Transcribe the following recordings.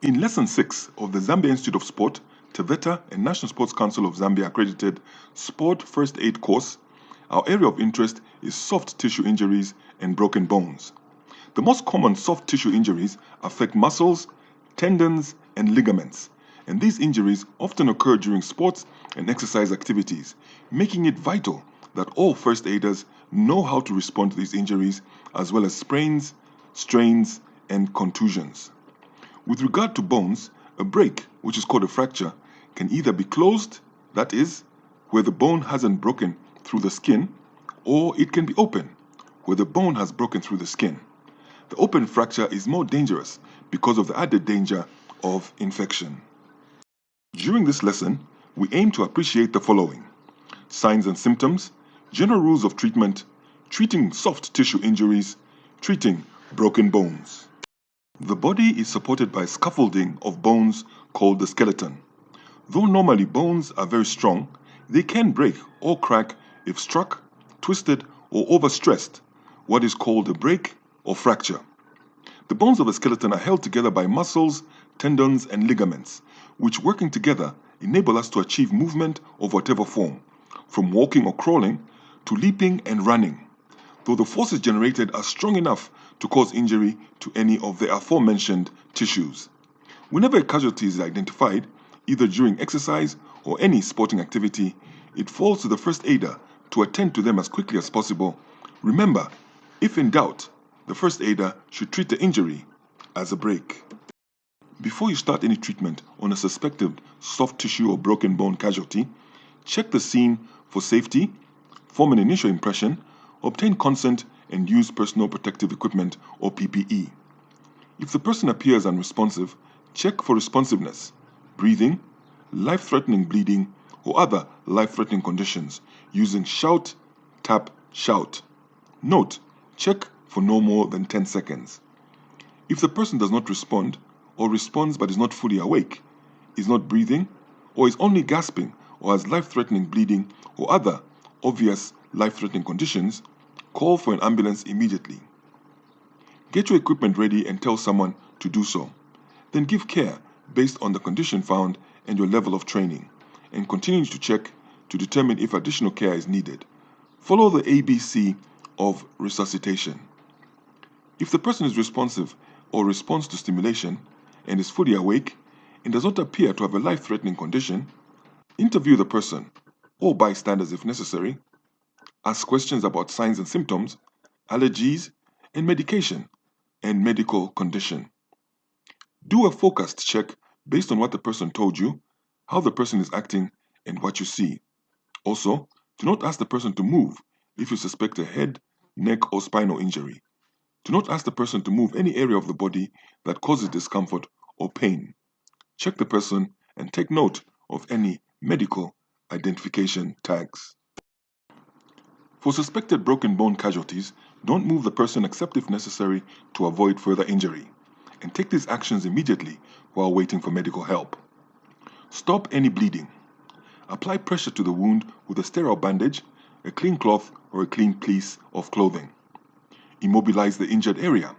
In Lesson 6 of the Zambia Institute of Sport, TVETA and National Sports Council of Zambia accredited Sport First Aid course, our area of interest is soft tissue injuries and broken bones. The most common soft tissue injuries affect muscles, tendons, and ligaments, and these injuries often occur during sports and exercise activities, making it vital that all first aiders know how to respond to these injuries, as well as sprains, strains, and contusions. With regard to bones, a break, which is called a fracture, can either be closed, that is, where the bone hasn't broken through the skin, or it can be open, where the bone has broken through the skin. The open fracture is more dangerous because of the added danger of infection. During this lesson, we aim to appreciate the following: signs and symptoms, general rules of treatment, treating soft tissue injuries, treating broken bones. The body is supported by scaffolding of bones called the skeleton. Though normally bones are very strong, they can break or crack if struck, twisted, or overstressed, what is called a break or fracture. The bones of a skeleton are held together by muscles, tendons, and ligaments, which working together enable us to achieve movement of whatever form, from walking or crawling to leaping and running, though the forces generated are strong enough to cause injury to any of the aforementioned tissues. Whenever a casualty is identified, either during exercise or any sporting activity, it falls to the first aider to attend to them as quickly as possible. Remember, if in doubt, the first aider should treat the injury as a break. Before you start any treatment on a suspected soft tissue or broken bone casualty, check the scene for safety, form an initial impression, obtain consent, and use personal protective equipment or PPE. If the person appears unresponsive, check for responsiveness, breathing, life-threatening bleeding, or other life-threatening conditions using shout, tap, shout. Note, check for no more than 10 seconds. If the person does not respond, or responds but is not fully awake, is not breathing, or is only gasping, or has life-threatening bleeding or other obvious life-threatening conditions, call for an ambulance immediately. Get your equipment ready and tell someone to do so. Then give care based on the condition found and your level of training, and continue to check to determine if additional care is needed. Follow the ABC of resuscitation. If the person is responsive or responds to stimulation and is fully awake and does not appear to have a life-threatening condition, interview the person or bystanders if necessary. Ask questions about signs and symptoms, allergies, and medication and medical condition. Do a focused check based on what the person told you, how the person is acting, and what you see. Also, do not ask the person to move if you suspect a head, neck, or spinal injury. Do not ask the person to move any area of the body that causes discomfort or pain. Check the person and take note of any medical identification tags. For suspected broken bone casualties, don't move the person except if necessary to avoid further injury, and take these actions immediately while waiting for medical help. Stop any bleeding. Apply pressure to the wound with a sterile bandage, a clean cloth, or a clean piece of clothing. Immobilize the injured area.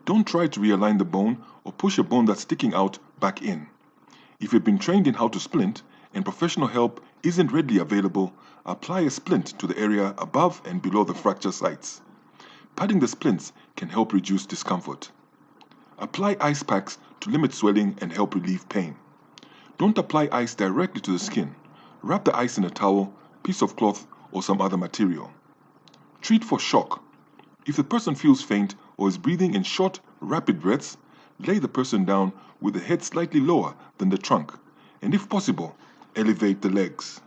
Don't try to realign the bone or push a bone that's sticking out back in. If you've been trained in how to splint and professional help isn't readily available, apply a splint to the area above and below the fracture sites. Padding the splints can help reduce discomfort. Apply ice packs to limit swelling and help relieve pain. Don't apply ice directly to the skin. Wrap the ice in a towel, piece of cloth, or some other material. Treat for shock. If the person feels faint or is breathing in short, rapid breaths, lay the person down with the head slightly lower than the trunk, and if possible, elevate the legs.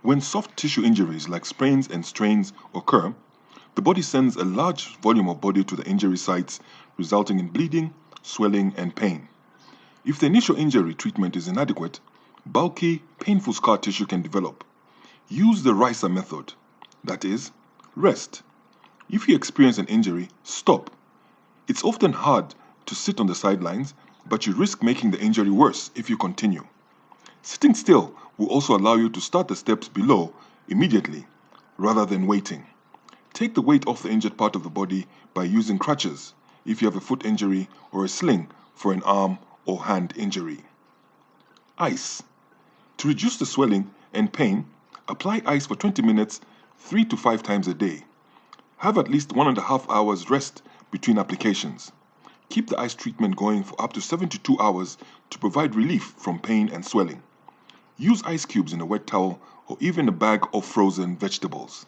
When soft tissue injuries like sprains and strains occur, the body sends a large volume of blood to the injury sites, resulting in bleeding, swelling, and pain. If the initial injury treatment is inadequate, bulky, painful scar tissue can develop. Use the RISA method, that is, rest. If you experience an injury, stop. It's often hard to sit on the sidelines, but you risk making the injury worse if you continue. Sitting still will also allow you to start the steps below immediately, rather than waiting. Take the weight off the injured part of the body by using crutches if you have a foot injury or a sling for an arm or hand injury. Ice. To reduce the swelling and pain, apply ice for 20 minutes 3 to 5 times a day. Have at least 1.5 hours rest between applications. Keep the ice treatment going for up to 72 hours to provide relief from pain and swelling. Use ice cubes in a wet towel or even a bag of frozen vegetables.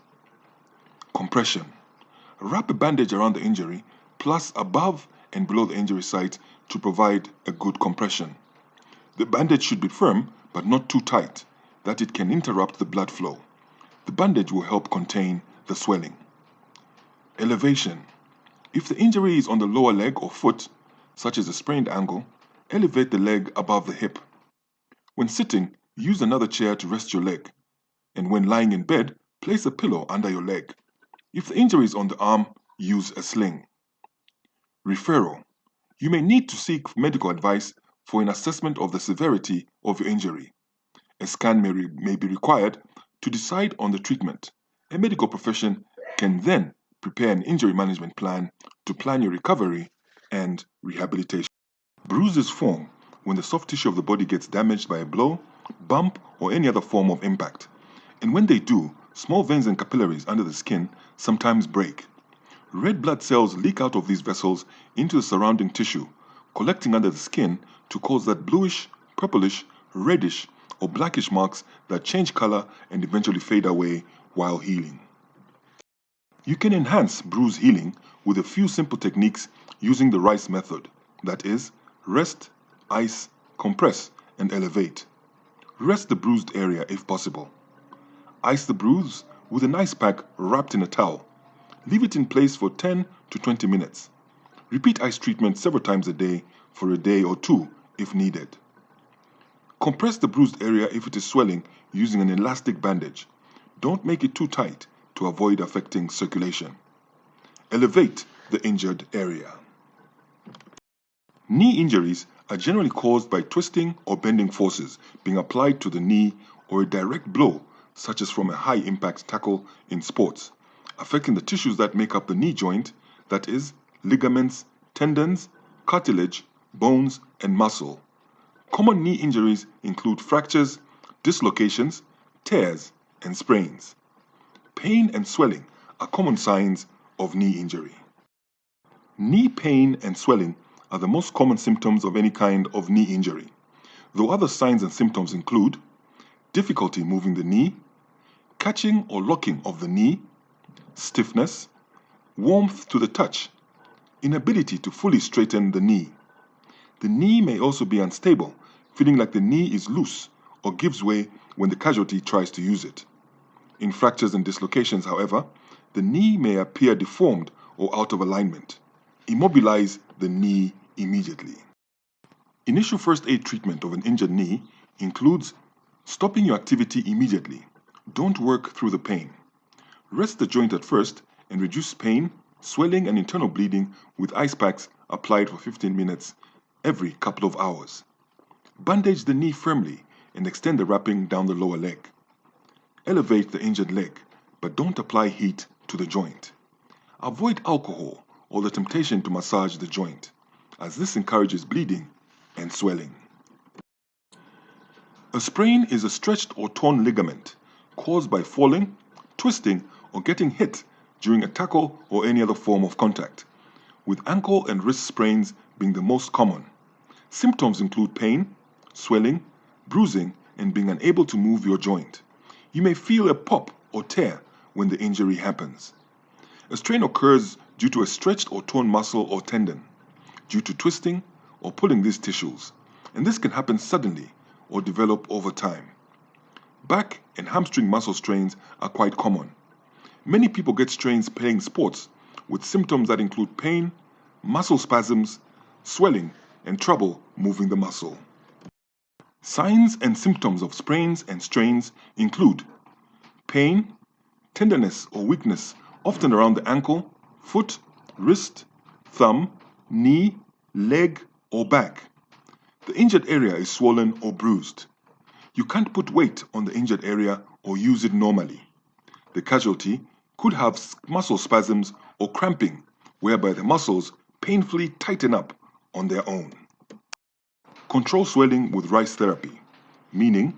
Compression. Wrap a bandage around the injury, plus above and below the injury site to provide a good compression. The bandage should be firm but not too tight, that it can interrupt the blood flow. The bandage will help contain the swelling. Elevation. If the injury is on the lower leg or foot, such as a sprained ankle, elevate the leg above the hip. When sitting, use another chair to rest your leg, and when lying in bed, place a pillow under your leg. If the injury is on the arm, use a sling. Referral. You may need to seek medical advice for an assessment of the severity of your injury. A scan may be required to decide on the treatment. A medical profession can then prepare an injury management plan to plan your recovery and rehabilitation. Bruises form when the soft tissue of the body gets damaged by a blow, bump, or any other form of impact. And when they do, small veins and capillaries under the skin sometimes break. Red blood cells leak out of these vessels into the surrounding tissue, collecting under the skin to cause that bluish, purplish, reddish, or blackish marks that change color and eventually fade away while healing. You can enhance bruise healing with a few simple techniques using the RICE method, that is, rest, ice, compress, and elevate. Rest the bruised area if possible. Ice the bruise with an ice pack wrapped in a towel. Leave it in place for 10 to 20 minutes. Repeat ice treatment several times a day for a day or two if needed. Compress the bruised area if it is swelling using an elastic bandage. Don't make it too tight to avoid affecting circulation. Elevate the injured area. Knee injuries are generally caused by twisting or bending forces being applied to the knee or a direct blow, such as from a high-impact tackle in sports, affecting the tissues that make up the knee joint, that is, ligaments, tendons, cartilage, bones, and muscle. Common knee injuries include fractures, dislocations, tears, and sprains. Pain and swelling are common signs of knee injury. Knee pain and swelling are the most common symptoms of any kind of knee injury, though other signs and symptoms include difficulty moving the knee, catching or locking of the knee, stiffness, warmth to the touch, inability to fully straighten the knee. The knee may also be unstable, feeling like the knee is loose or gives way when the casualty tries to use it. In fractures and dislocations, however, the knee may appear deformed or out of alignment. Immobilize the knee immediately. Initial first aid treatment of an injured knee includes stopping your activity immediately. Don't work through the pain. Rest the joint at first and reduce pain, swelling, and internal bleeding with ice packs applied for 15 minutes every couple of hours. Bandage the knee firmly and extend the wrapping down the lower leg. Elevate the injured leg, but don't apply heat to the joint. Avoid alcohol or the temptation to massage the joint, as this encourages bleeding and swelling. A sprain is a stretched or torn ligament caused by falling, twisting, or getting hit during a tackle or any other form of contact, with ankle and wrist sprains being the most common. Symptoms include pain, swelling, bruising, and being unable to move your joint. You may feel a pop or tear when the injury happens. A strain occurs due to a stretched or torn muscle or tendon, due to twisting or pulling these tissues, and this can happen suddenly or develop over time. Back and hamstring muscle strains are quite common. Many people get strains playing sports with symptoms that include pain, muscle spasms, swelling, and trouble moving the muscle. Signs and symptoms of sprains and strains include pain, tenderness or weakness, often around the ankle, foot, wrist, thumb, knee, leg, or back. The injured area is swollen or bruised. You can't put weight on the injured area or use it normally. The casualty could have muscle spasms or cramping, whereby the muscles painfully tighten up on their own. Control swelling with rice therapy, meaning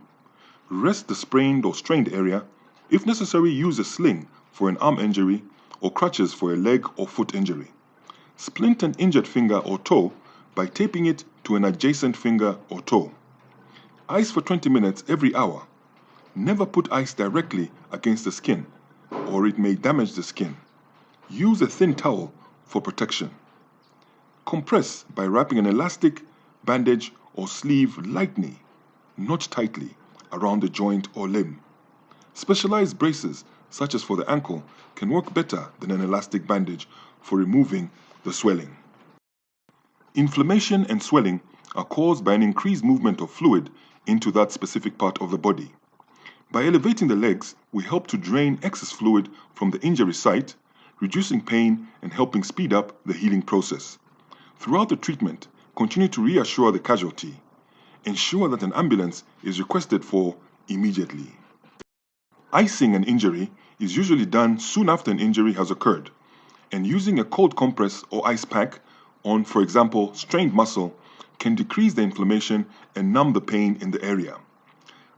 rest the sprained or strained area. If necessary, use a sling for an arm injury or crutches for a leg or foot injury. Splint an injured finger or toe by taping it to an adjacent finger or toe. Ice for 20 minutes every hour. Never put ice directly against the skin, or it may damage the skin. Use a thin towel for protection. Compress by wrapping an elastic, bandage, or sleeve lightly, not tightly, around the joint or limb. Specialized braces, such as for the ankle, can work better than an elastic bandage for removing the swelling. Inflammation and swelling are caused by an increased movement of fluid into that specific part of the body. By elevating the legs, we help to drain excess fluid from the injury site, reducing pain and helping speed up the healing process. Throughout the treatment, continue to reassure the casualty. Ensure that an ambulance is requested for immediately. Icing an injury is usually done soon after an injury has occurred, and using a cold compress or ice pack on, for example, strained muscle can decrease the inflammation and numb the pain in the area.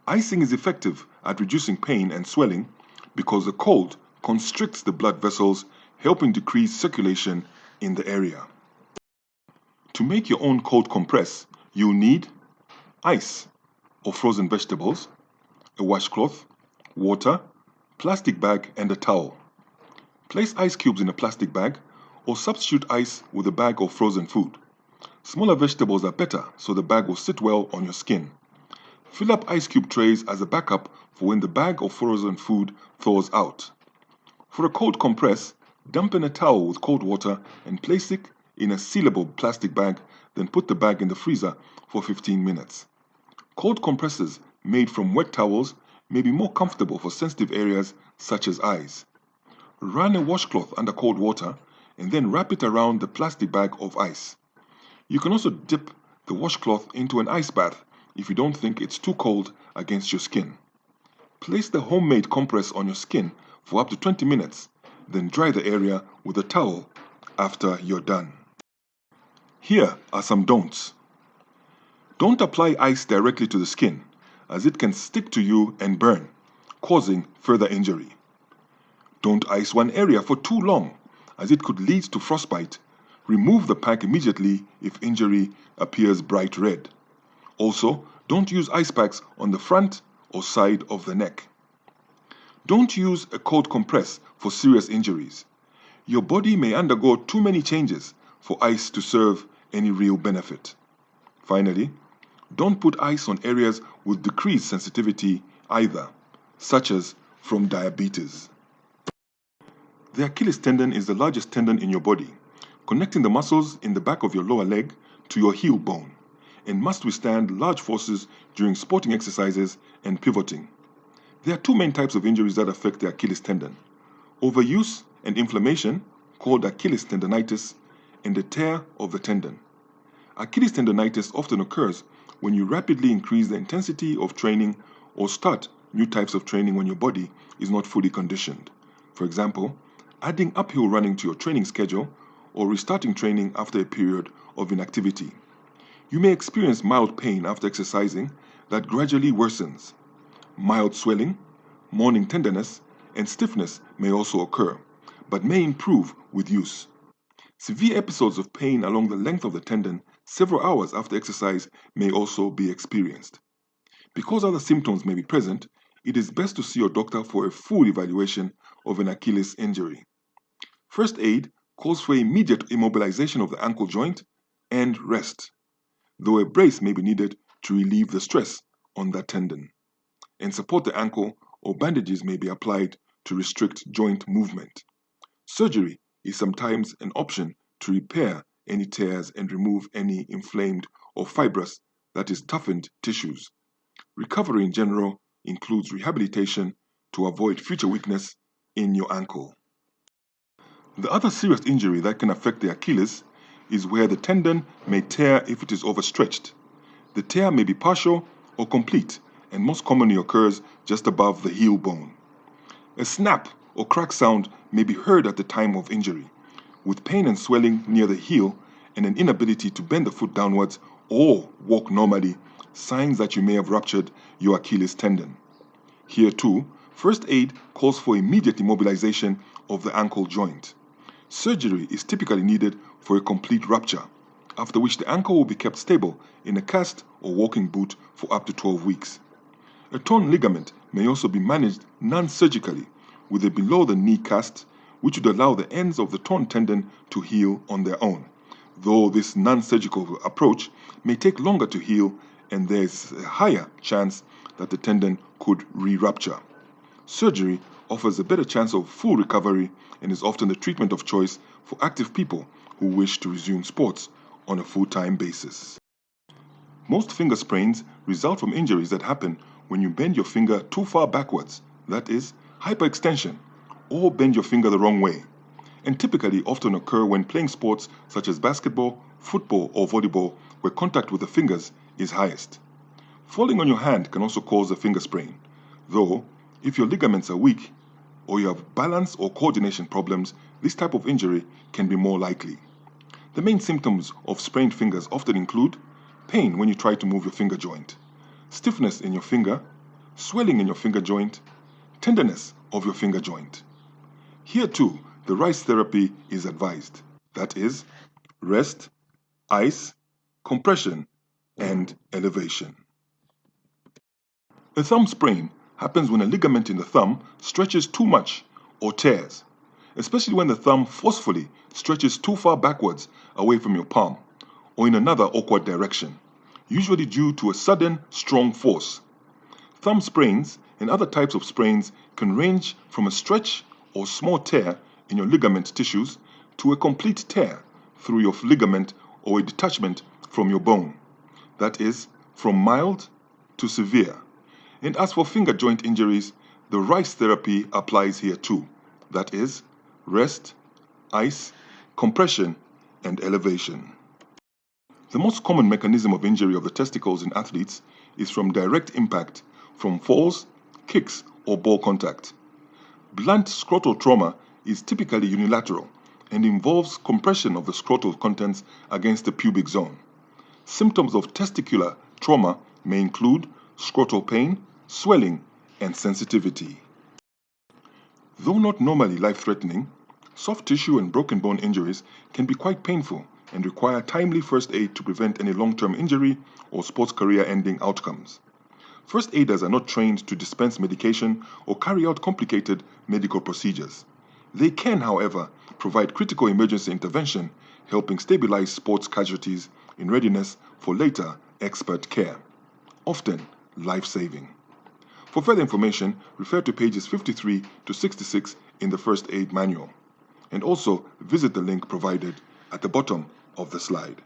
Icing is effective at reducing pain and swelling because the cold constricts the blood vessels, helping decrease circulation in the area. To make your own cold compress, you'll need ice or frozen vegetables, a washcloth, water, plastic bag, and a towel. Place ice cubes in a plastic bag or substitute ice with a bag of frozen food. Smaller vegetables are better, so the bag will sit well on your skin. Fill up ice cube trays as a backup for when the bag of frozen food thaws out. For a cold compress, dampen a towel with cold water and place it in a sealable plastic bag, then put the bag in the freezer for 15 minutes. Cold compresses made from wet towels may be more comfortable for sensitive areas such as eyes. Run a washcloth under cold water and then wrap it around the plastic bag of ice. You can also dip the washcloth into an ice bath if you don't think it's too cold against your skin. Place the homemade compress on your skin for up to 20 minutes, then dry the area with a towel after you're done. Here are some don'ts. Don't apply ice directly to the skin, as it can stick to you and burn, causing further injury. Don't ice one area for too long, as it could lead to frostbite. Remove the pack immediately if injury appears bright red. Also, don't use ice packs on the front or side of the neck. Don't use a cold compress for serious injuries. Your body may undergo too many changes for ice to serve any real benefit. Finally, don't put ice on areas with decreased sensitivity either, such as from diabetes. The Achilles tendon is the largest tendon in your body, connecting the muscles in the back of your lower leg to your heel bone, and must withstand large forces during sporting exercises and pivoting. There are two main types of injuries that affect the Achilles tendon: overuse and inflammation, called Achilles tendonitis, and the tear of the tendon. Achilles tendonitis often occurs when you rapidly increase the intensity of training or start new types of training when your body is not fully conditioned. For example, adding uphill running to your training schedule or restarting training after a period of inactivity. You may experience mild pain after exercising that gradually worsens. Mild swelling, morning tenderness, and stiffness may also occur, but may improve with use. Severe episodes of pain along the length of the tendon several hours after exercise may also be experienced. Because other symptoms may be present, it is best to see your doctor for a full evaluation of an Achilles injury. First aid calls for immediate immobilization of the ankle joint and rest, though a brace may be needed to relieve the stress on that tendon, and support the ankle or bandages may be applied to restrict joint movement. Surgery is sometimes an option to repair any tears and remove any inflamed or fibrous, that is, toughened tissues. Recovery in general includes rehabilitation to avoid future weakness in your ankle. The other serious injury that can affect the Achilles is where the tendon may tear if it is overstretched. The tear may be partial or complete, and most commonly occurs just above the heel bone. A snap or crack sound may be heard at the time of injury, with pain and swelling near the heel and an inability to bend the foot downwards or walk normally, signs that you may have ruptured your Achilles tendon. Here too, first aid calls for immediate immobilization of the ankle joint. Surgery is typically needed for a complete rupture, after which the ankle will be kept stable in a cast or walking boot for up to 12 weeks. A torn ligament may also be managed non-surgically with a below-the-knee cast, which would allow the ends of the torn tendon to heal on their own, though this non-surgical approach may take longer to heal and there is a higher chance that the tendon could re-rupture. Surgery offers a better chance of full recovery and is often the treatment of choice for active people who wish to resume sports on a full-time basis. Most finger sprains result from injuries that happen when you bend your finger too far backwards, that is, hyperextension, or bend your finger the wrong way, and typically often occur when playing sports such as basketball, football, or volleyball, where contact with the fingers is highest. Falling on your hand can also cause a finger sprain, though if your ligaments are weak or you have balance or coordination problems, this type of injury can be more likely. The main symptoms of sprained fingers often include pain when you try to move your finger joint, stiffness in your finger, swelling in your finger joint, tenderness of your finger joint. Here too, the RICE therapy is advised, that is, rest, ice, compression, and elevation. A thumb sprain happens when a ligament in the thumb stretches too much or tears, especially when the thumb forcefully stretches too far backwards away from your palm or in another awkward direction, usually due to a sudden, strong force. Thumb sprains and other types of sprains can range from a stretch or small tear in your ligament tissues to a complete tear through your ligament or a detachment from your bone. That is, from mild to severe. And as for finger joint injuries, the RICE therapy applies here too. That is, rest, ice, compression, and elevation. The most common mechanism of injury of the testicles in athletes is from direct impact from falls, kicks, or ball contact. Blunt scrotal trauma is typically unilateral and involves compression of the scrotal contents against the pubic zone. Symptoms of testicular trauma may include scrotal pain, swelling, and sensitivity. Though not normally life-threatening, soft tissue and broken bone injuries can be quite painful and require timely first aid to prevent any long-term injury or sports career-ending outcomes. First aiders are not trained to dispense medication or carry out complicated medical procedures. They can, however, provide critical emergency intervention, helping stabilize sports casualties in readiness for later expert care, often life-saving. For further information, refer to pages 53 to 66 in the First Aid Manual, and also visit the link provided at the bottom of the slide.